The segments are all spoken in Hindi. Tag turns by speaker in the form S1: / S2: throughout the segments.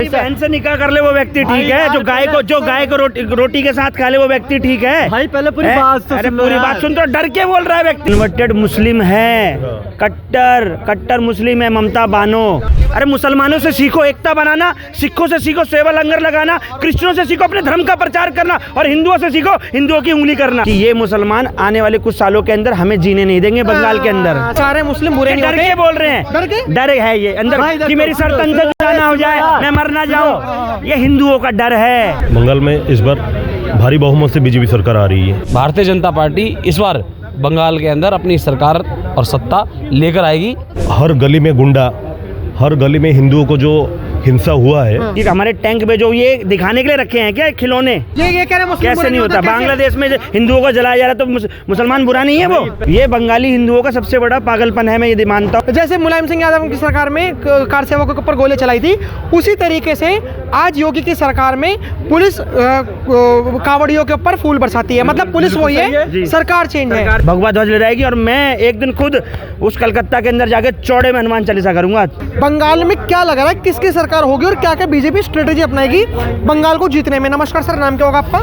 S1: बहन से निकाह कर ले वो व्यक्ति ठीक है, जो गाय को रोटी के साथ खा ले वो व्यक्ति ठीक है भाई। पहले पूरी बात तो अरे पूरी बात सुन, तो डर के बोल रहा है व्यक्ति। कन्वर्टेड मुस्लिम है, कट्टर मुस्लिम है ममता बानो। अरे मुसलमानों से सीखो एकता बनाना, सिखों से सीखो सेवा लंगर लगाना, क्रिश्चियनों से सीखो अपने धर्म का प्रचार करना, और हिंदुओं से सीखो हिंदुओं की उंगली करना। कि ये मुसलमान आने वाले कुछ सालों के अंदर हमें जीने नहीं देंगे बंगाल के अंदर।
S2: सारे मुस्लिम बुरे नहीं होते,
S1: डर के बोल रहे हैं, डर है ये अंदर कि मेरी सर तन से जुदा ना हो जाए, मैं मर ना जाऊं, ये हिंदुओं का डर है।
S3: बंगाल में इस बार भारी बहुमत से बीजेपी सरकार आ रही है।
S4: भारतीय जनता पार्टी इस बार बंगाल के अंदर अपनी सरकार और सत्ता लेकर आएगी।
S3: हर गली में गुंडा, हर गली में हिंदुओं को जो हिंसा हुआ है,
S1: हमारे टैंक में जो ये दिखाने के लिए रखे हैं क्या खिलौने,
S2: ये कह रहे हैं
S1: कैसे नहीं होता। बांग्लादेश में हिंदुओं को जलाया जा रहा है तो मुसलमान बुरा नहीं है वो। ये बंगाली हिंदुओं का सबसे बड़ा पागलपन है, मैं ये मानता हूँ।
S2: जैसे मुलायम सिंह यादव की सरकार में कार सेवकों के ऊपर गोली चलाई थी, उसी तरीके से आज योगी की सरकार में पुलिस कावड़ियों के ऊपर फूल बरसाती है। मतलब पुलिस वही है, सरकार चेंज है,
S1: भगवा ध्वज ले जाएगी। और मैं एक दिन खुद उस कलकत्ता के अंदर जाके चौड़े में हनुमान चालीसा करूंगा।
S2: बंगाल में क्या लग रहा है, किसकी सरकार होगी और क्या क्या बीजेपी स्ट्रेटेजी अपनाएगी बंगाल को जीतने में? नमस्कार सर, नाम क्या होगा आपका?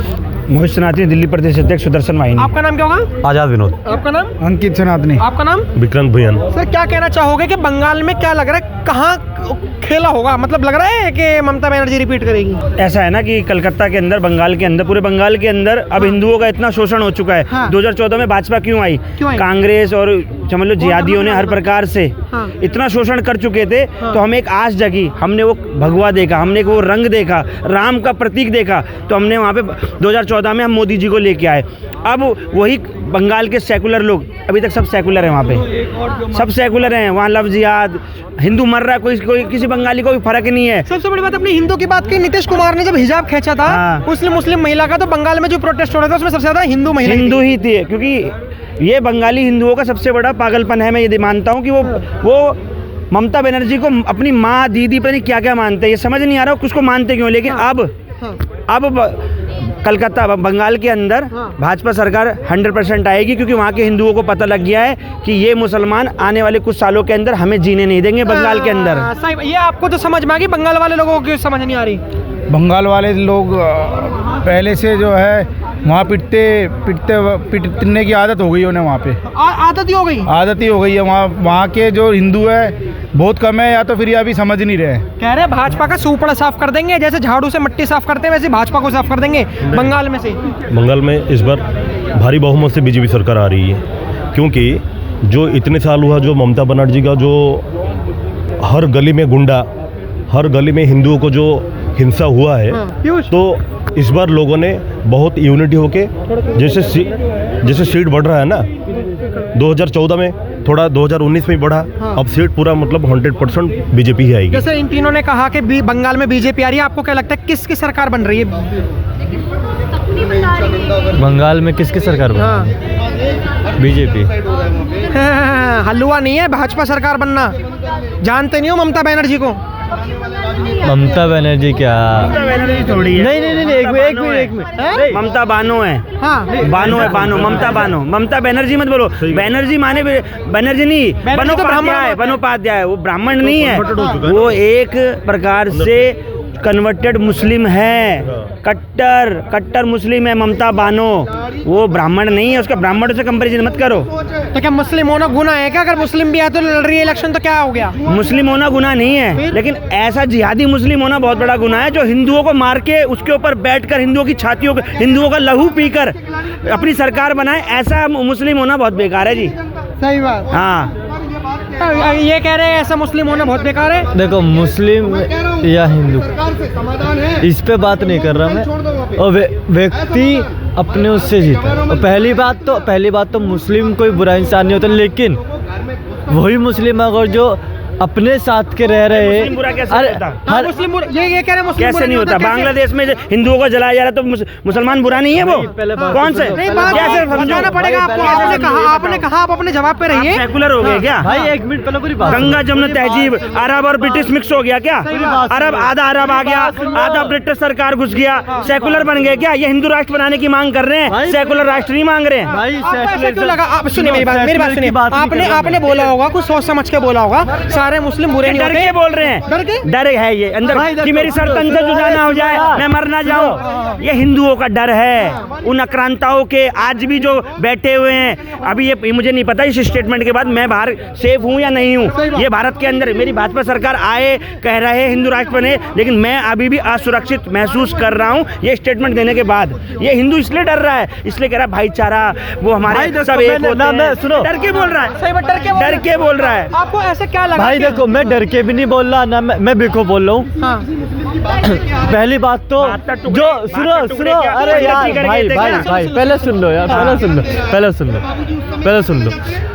S1: मोहित सनातनी, दिल्ली प्रदेश अध्यक्ष सुदर्शन वाहिनी।
S2: आपका नाम क्या होगा?
S3: आजाद विनोद।
S2: आपका नाम?
S1: अंकित सनातनी।
S2: आपका नाम?
S3: विक्रांत भुयन।
S2: सर क्या कहना चाहोगे कि बंगाल में क्या लग रहा है, कहाँ खेला होगा? मतलब लग रहा है कि ममता बनर्जी रिपीट करेगी?
S1: ऐसा है ना कि कलकत्ता के अंदर, बंगाल के अंदर, पूरे बंगाल के अंदर अब हिंदुओं का इतना शोषण हो चुका है। 2014 में भाजपा क्यों आई? कांग्रेस और समझ लो जिहादियों ने हर प्रकार से इतना शोषण कर चुके थे। तो हमें एक आस जगी, हमने वो भगवा देखा, हमने वो रंग देखा, राम का प्रतीक देखा, तो हमने वहाँ पे 2014 में हम मोदी जी को लेके आए। अब वही बंगाल के सेकुलर लोग, अभी तक सब सेकुलर हैं वहाँ पे, सब सेकुलर हैं वहाँ। लव जिहाद, हिंदू मर रहा है, कोई किसी बंगाली को भी फर्क नहीं है।
S2: सबसे बड़ी बात अपनी हिंदू की बात की, नीतीश कुमार ने जब हिजाब खींचा था मुस्लिम महिला का, तो बंगाल में जो प्रोटेस्ट हो रहा था उसमें सबसे ज्यादा हिंदू महिला
S1: ही थी। क्योंकि ये बंगाली हिंदुओं का सबसे बड़ा पागलपन है, मैं ये मानता हूँ कि वो ममता बनर्जी को अपनी माँ दीदी पर नहीं क्या क्या मानते हैं, ये समझ नहीं आ रहा कुछ को मानते क्यों। लेकिन अब कलकत्ता बंगाल के अंदर भाजपा सरकार 100% आएगी, क्योंकि वहाँ के हिंदुओं को पता लग गया है कि ये मुसलमान आने वाले कुछ सालों के अंदर हमें जीने नहीं देंगे बंगाल के अंदर।
S2: ये आपको तो समझ में आ गई, बंगाल वाले लोगों को समझ नहीं आ रही।
S5: बंगाल वाले लोग पहले से जो है वहाँ पिटने की आदत हो गई है उन्हें, वहाँ पे
S2: आदत ही हो गई है। वहाँ के जो हिंदू है बहुत कम है, या तो फिर ये अभी समझ नहीं रहे। कह रहे भाजपा का सूपड़ा साफ कर देंगे, जैसे झाड़ू से मिट्टी साफ करते हैं वैसे भाजपा को साफ कर देंगे बंगाल में से।
S3: बंगाल में इस बार भारी बहुमत से बीजेपी सरकार आ रही है, क्योंकि जो इतने साल हुआ जो ममता बनर्जी का जो हर गली में गुंडा, हर गली में हिंदुओं को जो हिंसा हुआ है, तो इस बार लोगों ने बहुत यूनिटी होके, जैसे सीट बढ़ रहा है ना 2014 में, थोड़ा 2019 में बढ़ा, अब सीट पूरा मतलब 100% बीजेपी ही आएगी।
S2: जैसे इन तीनों ने कहा कि बंगाल में बीजेपी आ रही है, आपको क्या लगता है किसकी सरकार बन रही है
S4: बंगाल में? किसकी सरकार बन रही है? बीजेपी।
S2: हलवा नहीं है भाजपा सरकार बनना। जानते नहीं हो ममता बनर्जी को?
S4: ममता बनर्जी क्या?
S1: ममता बनर्जी थोड़ी है।
S4: नहीं, एक मिनट।
S1: ममता बानो है। बानो, ममता बानो। ममता बनर्जी मत बोलो, बनर्जी माने बनर्जी नहीं, बनोपाध्याय। वो ब्राह्मण नहीं है, वो एक प्रकार से कन्वर्टेड मुस्लिम है, कट्टर मुस्लिम है ममता बानो। वो ब्राह्मण नहीं है, उसका ब्राह्मणों से कंपैरिजन मत करो।
S2: तो क्या मुस्लिम होना गुनाह है क्या? अगर मुस्लिम भी है तो लड़ रही है इलेक्शन, तो क्या हो गया?
S1: मुस्लिम होना गुनाह नहीं है, लेकिन ऐसा जिहादी मुस्लिम होना बहुत बड़ा गुनाह है, जो हिंदुओं को मार के उसके ऊपर बैठकर हिंदुओं की छातियों को, हिंदुओं का लहू पीकर अपनी सरकार बनाए, ऐसा मुस्लिम होना बहुत बेकार है जी।
S2: सही बात।
S1: हाँ,
S2: ये कह रहे हैं ऐसा मुस्लिम होना बहुत बेकार है।
S4: देखो, मुस्लिम या हिंदू इस पे बात नहीं कर रहा मैं, और व्यक्ति अपने उससे जीता। और पहली बात तो मुस्लिम कोई बुरा इंसान नहीं होता, लेकिन वही मुस्लिम अगर जो अपने साथ के रह रहे हैं,
S2: ये कह रहे हैं
S1: कैसे नहीं होता? बांग्लादेश में हिंदुओं को जलाया जा रहा है तो मुसलमान बुरा नहीं है वो? कौन से?
S2: समझाना पड़ेगा आपको। आपने कहा आप अपने जवाब पे रहिए।
S1: सेकुलर हो गए क्या
S4: भाई? एक मिनट पहले पूरी बात।
S1: गंगा जमुना तहजीब, अरब और ब्रिटिश मिक्स हो गया क्या? अरब आधा अरब आ गया, आधा ब्रिटिश सरकार घुस गया, सेकुलर बन गए क्या? ये हिंदू राष्ट्र बनाने की मांग कर रहे हैं, सेकुलर राष्ट्र नहीं मांग रहे हैं।
S2: सुनिए मेरी बात सुनिए। आपने बोला होगा, कुछ सोच समझ के बोला होगा। सारे मुस्लिम बुरे नहीं
S1: डर
S2: होते।
S1: के बोल रहे हैं,
S2: डर के?
S1: डर है ये अंदर कि मेरी सर तन से जुदा ना हो जाए, मैं मर ना जाऊं। ये हिंदुओं का डर है, उन आक्रांताओं के। आज भी जो बैठे हुए हैं, अभी ये मुझे नहीं पता इस स्टेटमेंट के बाद मैं बाहर सेफ हूं या नहीं हूं। ये भारत के अंदर मेरी भाजपा सरकार आए, कह रहे हैं हिंदू राष्ट्र बने, लेकिन मैं अभी भी असुरक्षित महसूस कर रहा हूं ये स्टेटमेंट देने के बाद। ये हिंदू इसलिए डर रहा है, इसलिए कह रहा है भाईचारा, वो हमारे सब एक होते हैं।
S4: सुनो,
S1: डर के बोल रहा है,
S2: सही बात,
S1: डर के बोल रहा है।
S2: आपको ऐसे क्या लगा?
S4: भाई देखो, मैं डर के भी नहीं बोल रहा ना, मैं बिको बोल रहा हूँ।
S2: हाँ।
S4: पहली बात तो जो सुनो, अरे यार भाई पहले सुन लो यार, पहले सुन लो।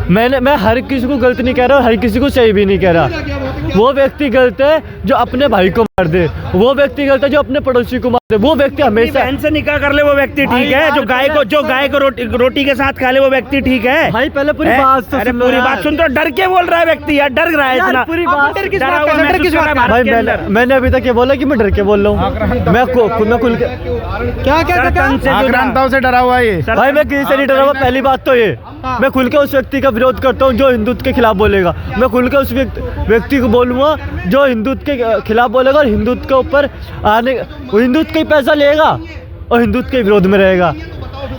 S4: मैं हर किसी को गलत नहीं कह रहा, हर किसी को सही भी नहीं कह रहा। वो व्यक्ति गलत है जो अपने भाई को मार दे, वो व्यक्ति गलत है जो अपने पड़ोसी को मार दे, वो व्यक्ति हमेशा
S1: बहन से निकाह कर ले वो व्यक्ति ठीक है, जो गाय को रोटी के साथ खा ले वो व्यक्ति ठीक है।
S4: भाई पहले पूरी बात तो सुन लो।
S1: पूरी बात सुन, तो डर के बोल रहा है व्यक्ति यार, डर रहा है इतना।
S4: पूरी बात
S1: भाई
S4: मैंने अभी तक ये बोला कि मैं डर के बोल रहा हूँ। मैं खुल के
S2: क्या
S5: आक्रांताओं से डरा हुआ है ये।
S4: भाई मैं किसी से नहीं डरा हुआ। पहली बात तो ये, मैं खुल के उस व्यक्ति का विरोध करता हूँ जो हिंदुत्व के खिलाफ बोलेगा। मैं खुल के उस व्यक्ति को बोलूँगा जो हिंदुत्व के खिलाफ बोलेगा और हिंदुत्व के ऊपर हिंदुत्व का ही पैसा लेगा और हिंदुत्व के विरोध में रहेगा।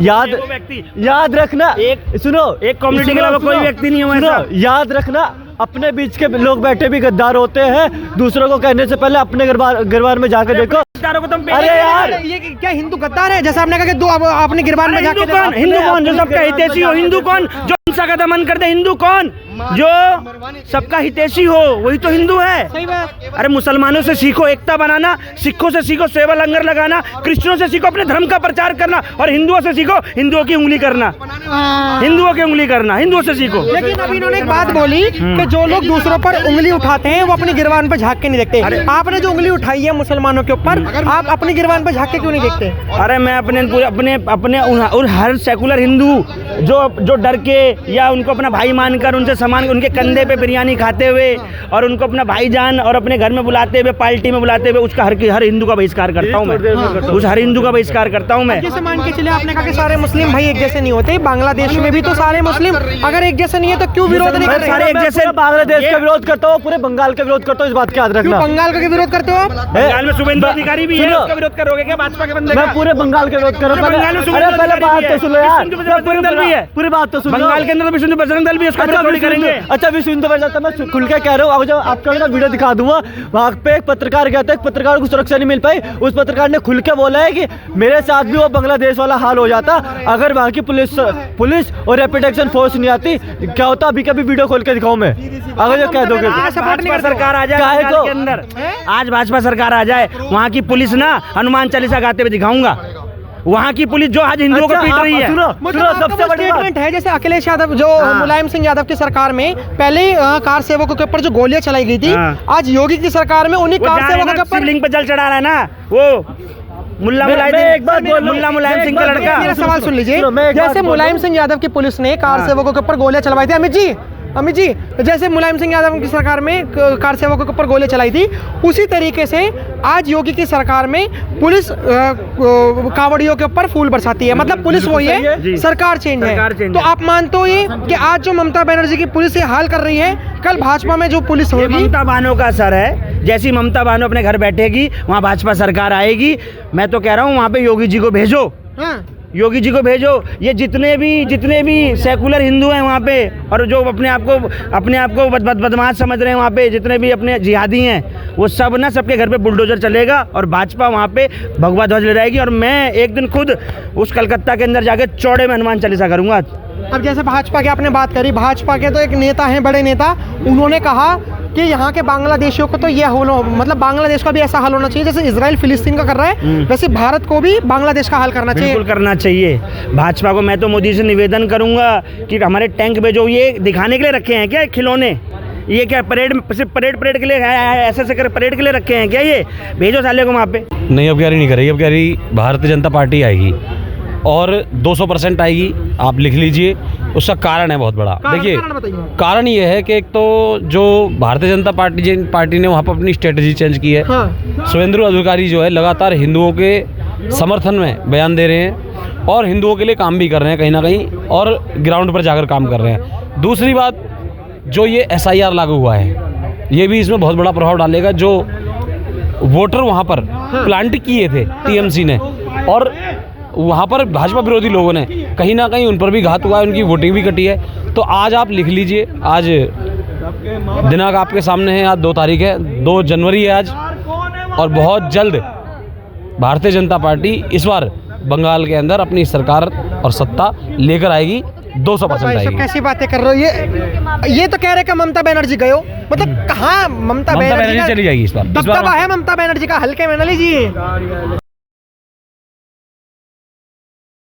S4: याद रखना, सुनो, एक कम्युनिटी के अलावा कोई व्यक्ति नहीं है। याद रखना, अपने बीच के लोग बैठे भी गद्दार होते हैं। दूसरों को कहने से पहले अपने गिरबान में जाकर देखो।
S1: अरे
S2: यार, ये क्या हिंदू गद्दार है? जैसे आपने कहा कि आपने गिरबान में जाके
S1: हिंदू कौन जो सबका हितैषी हो? हिंदू कौन जो हिंसा का दमन कर दे? हिंदू कौन जो सबका हितैषी हो? वही तो हिंदू है।
S2: सही बात।
S1: अरे मुसलमानों से सीखो एकता बनाना, सिखों से सीखो सेवा लंगर लगाना, क्रिश्चियनों से सीखो अपने धर्म का प्रचार करना, और हिंदुओं से सीखो हिंदुओं की उंगली करना, हिंदुओं से सीखो।
S2: लेकिन अभी इन्होंने एक बात बोली कि जो लोग दूसरों पर उंगली उठाते हैं वो अपनी गिरबान पर झांक के नहीं देखते। आपने जो उंगली उठाई है मुसलमानों के ऊपर, आप अपनी गिरबान पर झांक के क्यों नहीं देखते?
S1: अरे मैं अपने हर सेकुलर हिंदू जो डर के या उनको अपना भाई मानकर उनसे समान उनके कंधे पे बिरयानी खाते हुए और उनको अपना भाईजान और अपने घर में बुलाते हुए, पार्टी में बुलाते हुए, उसका हर हिंदू का बहिष्कार करता हूँ मैं। उस हर हिंदू का बहिष्कार करता हूँ मैं।
S2: जैसे मान के चले, आपने कहा कि सारे मुस्लिम भाई एक जैसे नहीं होते। बांग्लादेश में भी तो सारे मुस्लिम अगर एक जैसे नहीं है तो क्यों विरोध नहीं कर रहे?
S1: सारे एक जैसे
S4: बांग्लादेश का विरोध करता हूँ, पूरे बंगाल का विरोध करता हूँ। इस बात का याद रखना।
S2: बंगाल का विरोध करते हो आप?
S1: बंगाल में शुभेंदु अधिकारी भी है, उसका विरोध करोगे क्या भाजपा के बंदे?
S4: मैं पूरे बंगाल का विरोध कर रहा हूँ। पहले बात तो सुनो यार, पूरी बात तो सुनो।
S1: बंगाल के अंदर तो विश्व हिंदू बजरंग दल भी उसका विरोध करेंगे।
S4: अच्छा, विश्व हिंदू बजरंग दल मैं खुल के कह रहा हूँ। आपका वीडियो दिखा दूंगा। वहाँ पे एक पत्रकार गया था, एक पत्रकार को सुरक्षा नहीं मिल पाई। उस पत्रकार ने खुल के बोला है कि मेरे साथ भी वो बांग्लादेश वाला हाल हो जाता अगर वहाँ की पुलिस और रैपिड एक्शन फोर्स नहीं आती। क्या होता अभी कभी वीडियो खोल के दिखाऊं मैं, अगर जो कह दोगे।
S1: भाजपा सरकार आ जाए के अंदर, आज भाजपा सरकार आ जाए, वहाँ की पुलिस ना हनुमान चालीसा गाते हुए दिखाऊंगा। वहाँ की पुलिस जो आज हिंदुओं को पीट रही है।
S2: सुनो, सबसे बड़ी स्टेटमेंट है जैसे अखिलेश यादव जो मुलायम सिंह यादव की सरकार में पहले कार सेवकों के ऊपर जो गोलियां चलाई गई थी, आज योगी की सरकार में उन्हीं कार सेवकों के ऊपर
S1: शिवलिंग पे जल चढ़ा रहा है ना वो मुल्ला मुलायम सिंह का लड़का।
S2: मेरा सवाल सुन लीजिए। जैसे मुलायम सिंह यादव की पुलिस ने कार सेवकों के ऊपर गोलियां चलवाई थी, अमित जी जैसे मुलायम सिंह यादव की सरकार में कार सेवकों के ऊपर गोली चलाई थी, उसी तरीके से आज योगी की सरकार में पुलिस कावड़ियों के ऊपर फूल बरसाती है। मतलब पुलिस वही है, सरकार चेंज है। तो आप मानते हो ये कि आज जो ममता बनर्जी की पुलिस ये हाल कर रही है, कल भाजपा में जो पुलिस होगी?
S1: ममता बानो का असर है। जैसी ममता बानो अपने घर बैठेगी वहाँ भाजपा सरकार आएगी। मैं तो कह रहा हूँ वहाँ पे योगी जी को भेजो, योगी जी को भेजो। ये जितने भी सेकुलर हिंदू हैं वहाँ पे, और जो अपने आप को बदमाश समझ रहे हैं वहाँ पे, जितने भी अपने जिहादी हैं, वो सब ना सबके घर पे बुलडोजर चलेगा और भाजपा वहाँ पे भगवा ध्वज ले जाएगी। और मैं एक दिन खुद उस कलकत्ता के अंदर जाके चौड़े में हनुमान चालीसा करूँगा।
S2: अब जैसे भाजपा की आपने बात करी, भाजपा के तो एक नेता हैं, बड़े नेता, उन्होंने कहा कि यहाँ के बांग्लादेशियों को तो यह होना, मतलब बांग्लादेश का भी ऐसा हाल होना चाहिए जैसे इजराइल फिलिस्तीन का कर रहा है, वैसे भारत को भी बांग्लादेश का हाल करना चाहिए।
S1: बिल्कुल करना चाहिए। भाजपा को मैं तो मोदी से निवेदन करूंगा कि हमारे टैंक में जो ये दिखाने के लिए रखे हैं क्या खिलौने, ये क्या सिर्फ परेड के लिए ऐसे कर परेड के लिए रखे हैं क्या? ये भेजो साले को वहाँ पे।
S6: नहीं, अब नहीं करेगी। अब भारतीय जनता पार्टी आएगी और 200% आएगी। आप लिख लीजिए, उसका कारण है बहुत बड़ा। देखिए, कारण ये है कि एक तो जो भारतीय जनता पार्टी ने वहाँ पर अपनी स्ट्रेटजी चेंज की है। शुभेंदु अधिकारी जो है लगातार हिंदुओं के समर्थन में बयान दे रहे हैं और हिंदुओं के लिए काम भी कर रहे हैं कहीं ना कहीं, और ग्राउंड पर जाकर काम कर रहे हैं। दूसरी बात, जो ये SIR लागू हुआ है, ये भी इसमें बहुत बड़ा प्रभाव डालेगा। जो वोटर वहाँ पर प्लांट किए थे टीएमसी ने, और वहाँ पर भाजपा विरोधी लोगों ने, कहीं ना कहीं उन पर भी घात हुआ है, उनकी वोटिंग भी कटी है। तो आज आप लिख लीजिए, आज दिनांक आपके सामने है, आज 2 तारीख है, 2 जनवरी है आज, और बहुत जल्द भारतीय जनता पार्टी इस बार बंगाल के अंदर अपनी सरकार और सत्ता लेकर आएगी, 200% आएगी।
S2: कैसी बातें कर रहे हो? ये तो कह रहे कि ममता बनर्जी गए हो, मतलब कहाँ ममता बनर्जी
S6: चली जाएगी इस बार?
S2: दबदबा है ममता बनर्जी का, हल्के में न लीजिए।